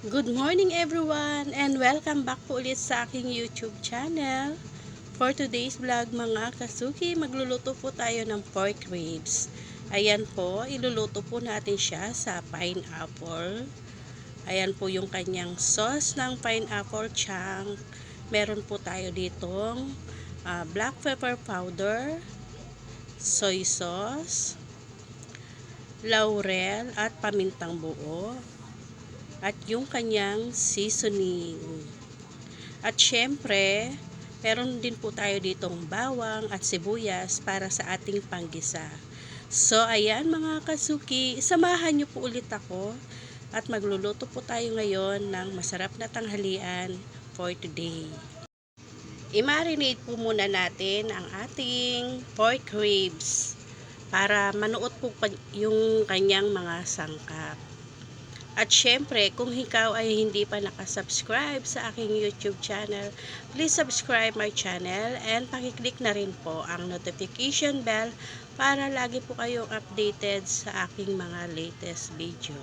Good morning everyone and welcome back po ulit sa aking YouTube channel. For today's vlog mga kasuki, magluluto po tayo ng pork ribs. Ayan po, iluluto po natin siya sa pineapple. Ayan po yung kanyang sauce ng pineapple chunk. Meron po tayo ditong black pepper powder, soy sauce, laurel at pamintang buo. At yung kanyang seasoning. At syempre, meron din po tayo ditong bawang at sibuyas para sa ating panggisa. So, ayan mga kasuki, samahan nyo po ulit ako at magluluto po tayo ngayon ng masarap na tanghalian for today. I-marinate po muna natin ang ating pork ribs para manuot po yung kanyang mga sangkap. At syempre, kung ikaw ay hindi pa nakasubscribe sa aking YouTube channel, please subscribe my channel and pakiclick na rin po ang notification bell para lagi po kayong updated sa aking mga latest video.